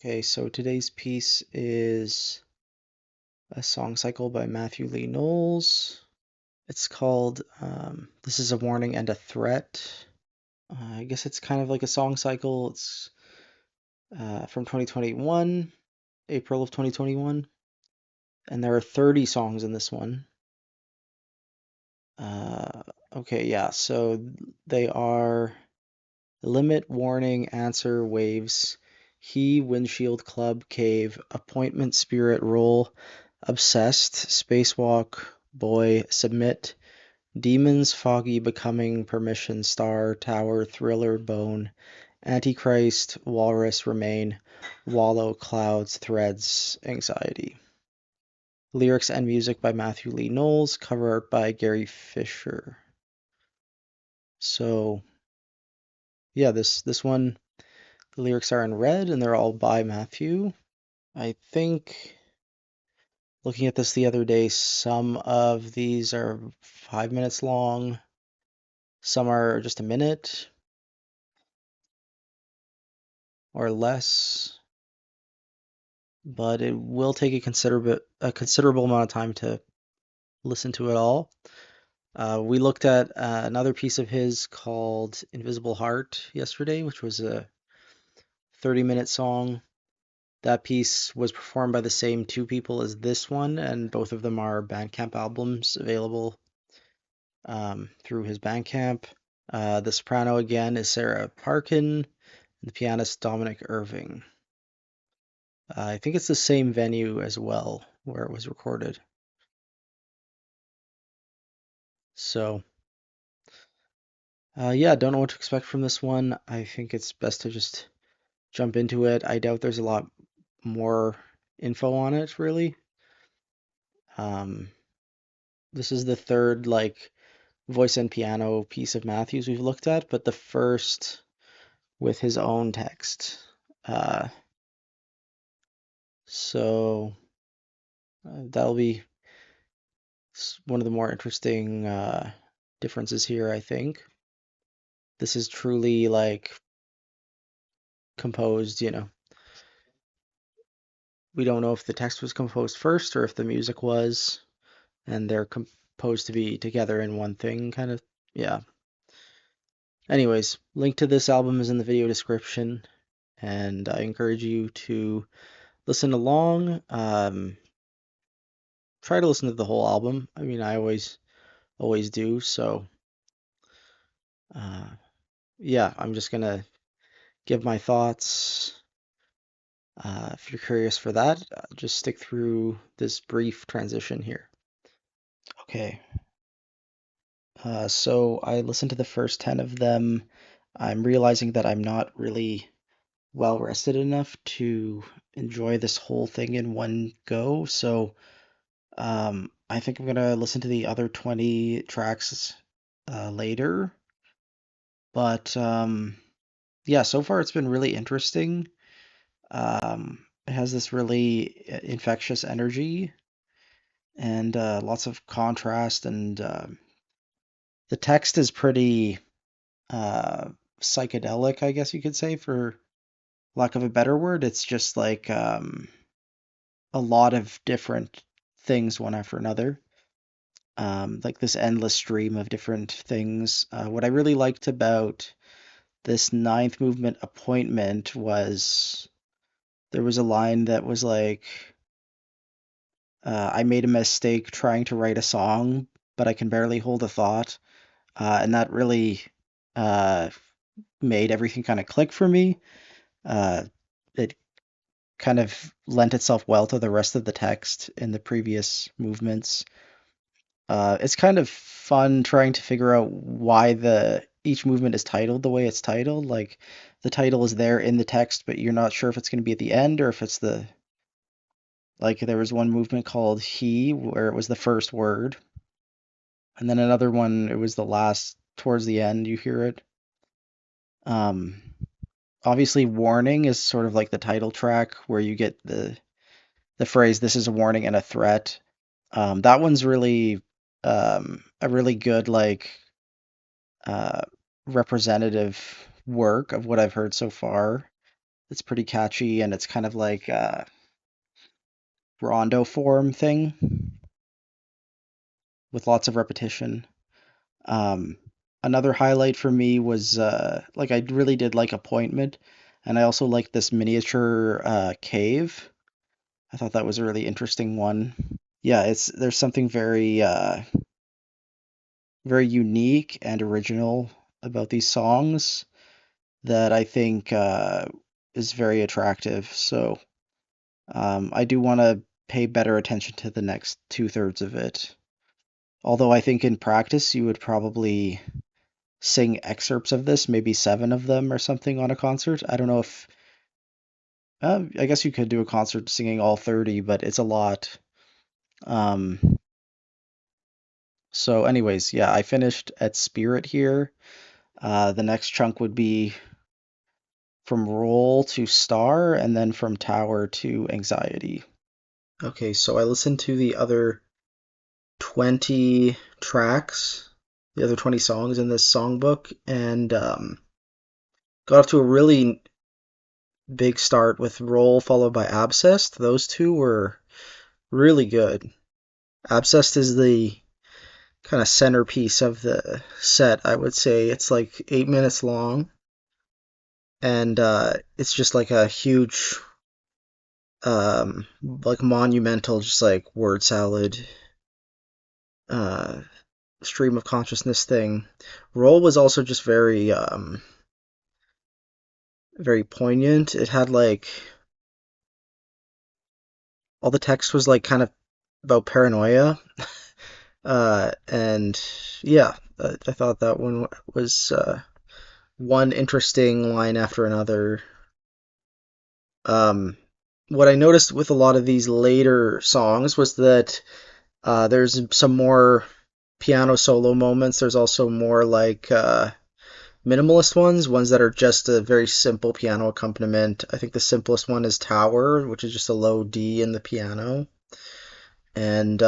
Okay, so today's piece is a song cycle by Matthew Lee Knowles. It's called This is a Warning and a Threat. I guess it's kind of like a song cycle. It's from 2021, April of 2021, and there are 30 songs in this one. Uh, okay, yeah, so they are Limit, Warning, Answer, Waves, He, Windshield, Club, Cave, Appointment, Spirit, Roll, Obsessed, Spacewalk, Boy, Submit, Demons, Foggy, Becoming, Permission, Star, Tower, Thriller, Bone, Antichrist, Walrus, Remain, Wallow, Clouds, Threads, Anxiety. Lyrics and music by Matthew Lee Knowles, cover art by Gary Fisher. So yeah, this one, the lyrics are in red and they're all by Matthew. I think looking at this the other day, some of these are 5 minutes long, some are just a minute or less, but it will take a considerable amount of time to listen to it all. We looked at another piece of his called Invisible Heart yesterday, which was a 30-minute song. That piece was performed by the same two people as this one, and both of them are Bandcamp albums available through his Bandcamp. The soprano again is Sarah Parkin, and the pianist Dominic Irving. I think it's the same venue as well where it was recorded. So, yeah, don't know what to expect from this one. I think it's best to just jump into it. I doubt there's a lot more info on it, really. Um, this is the third, like, voice and piano piece of Matthews we've looked at, but the first with his own text. Uh, so that'll be one of the more interesting differences here, I think. This is truly like composed, We don't know if the text was composed first or if the music was, and they're composed to be together in one thing, kind of. Yeah. Anyways, link to this album is in the video description, and I encourage you to listen along. Try to listen to the whole album. I mean, I always do. So, uh, yeah, I'm just gonna give my thoughts. If you're curious for that, just stick through this brief transition here. Okay, so I listened to the first 10 of them. I'm realizing that I'm not really well rested enough to enjoy this whole thing in one go. So I think I'm gonna listen to the other 20 tracks later. But yeah, so far it's been really interesting. It has this really infectious energy and lots of contrast, and the text is pretty uh, psychedelic, I guess you could say, for lack of a better word. It's just like a lot of different things, one after another. Like this endless stream of different things. What I really liked about this ninth movement appointment was there was a line that was like, I made a mistake trying to write a song, but I can barely hold a thought. And that really uh, made everything kind of click for me. It kind of lent itself well to the rest of the text in the previous movements. It's kind of fun trying to figure out why the each movement is titled the way it's titled. Like the title is there in the text, but you're not sure if it's going to be at the end or if it's the like there was one movement called he where it was the first word, and then another one it was the last towards the end you hear it. Um, Obviously warning is sort of like the title track where you get the phrase "this is a warning and a threat." That one's really a really good like uh, representative work of what I've heard so far. It's pretty catchy and it's kind of like a rondo form thing with lots of repetition. Um, Another highlight for me was like I really did like Appointment, and I also liked this miniature cave. I thought that was a really interesting one. Yeah, it's there's something very unique and original about these songs that I think is very attractive. So I do want to pay better attention to the next two-thirds of it. Although I think in practice you would probably sing excerpts of this, maybe seven of them or something on a concert. I don't know if I guess you could do a concert singing all 30, but it's a lot. Um, so anyways, yeah, I finished at Spirit here. The next chunk would be from Roll to Star, and then from Tower to Anxiety. Okay, so I listened to the other 20 tracks, the other 20 songs in this songbook, and got off to a really big start with Roll followed by Abscessed. Those two were really good. Abscessed is the kind of centerpiece of the set, I would say. It's like 8 minutes long, and it's just like a huge, like monumental, just like word salad, uh, stream of consciousness thing. Roll was also just very poignant. It had like all the text was like kind of about paranoia. And yeah, I thought that one was one interesting line after another. Um, what I noticed with a lot of these later songs was that there's some more piano solo moments. There's also more like minimalist ones that are just a very simple piano accompaniment. I think the simplest one is Tower, which is just a low D in the piano. And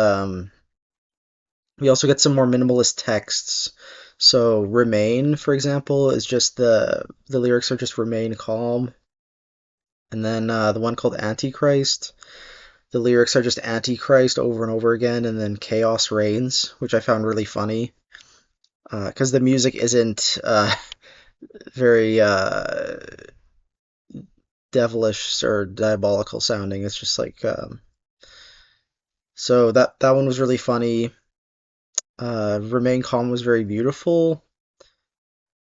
we also get some more minimalist texts. So Remain, for example, is just the lyrics are just Remain calm. And then the one called Antichrist, the lyrics are just Antichrist over and over again, and then Chaos Reigns, which I found really funny. Because the music isn't very devilish or diabolical sounding. It's just like so that one was really funny. Remain Calm was very beautiful,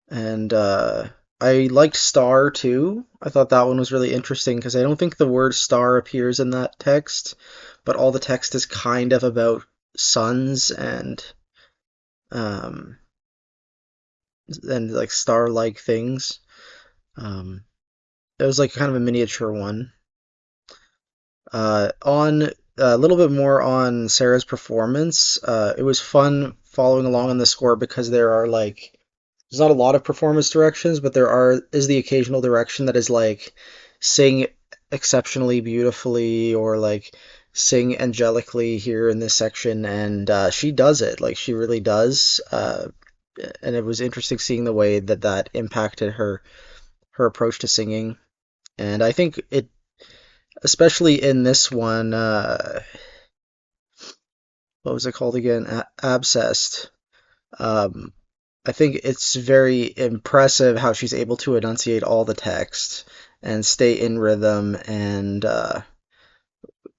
and I liked Star too. I thought that one was really interesting because I don't think the word star appears in that text, but all the text is kind of about suns um and like star-like things. Um, it was like kind of a miniature one. On a little bit more on Sarah's performance. It was fun following along on the score because there are like there's not a lot of performance directions, but there is the occasional direction that is like sing exceptionally beautifully or like sing angelically here in this section, and she does it. Like she really does. And it was interesting seeing the way that that impacted her approach to singing. And I think it especially in this one, what was it called again? Abscessed. Um, I think it's very impressive how she's able to enunciate all the text and stay in rhythm. And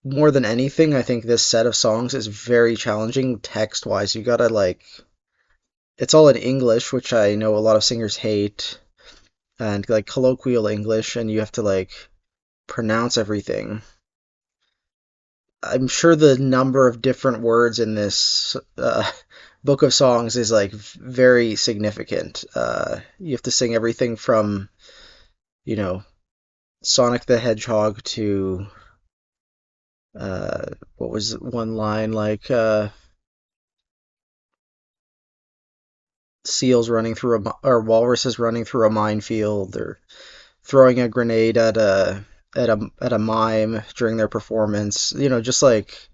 more than anything, I think this set of songs is very challenging text wise. You gotta like, it's all in English, which I know a lot of singers hate, and like colloquial English, and you have to like pronounce everything. I'm sure the number of different words in this book of songs is like very significant. You have to sing everything from, you know, Sonic the Hedgehog to what was one line like seals running through or walruses running through a minefield or throwing a grenade at a mime during their performance. You know, just like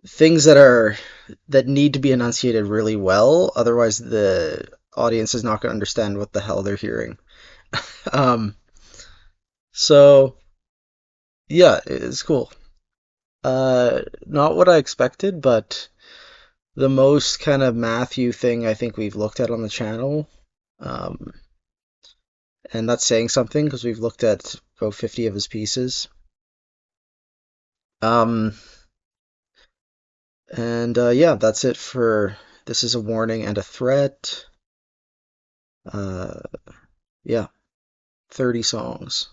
things that need to be enunciated really well, otherwise the audience is not going to understand what the hell they're hearing. Um, So yeah, it's cool. Not what I expected, but the most kind of Matthew thing I think we've looked at on the channel. Um, and that's saying something because we've looked at about 50 of his pieces. Um, and yeah, that's it for this is a warning and a threat. Uh, yeah, 30 songs.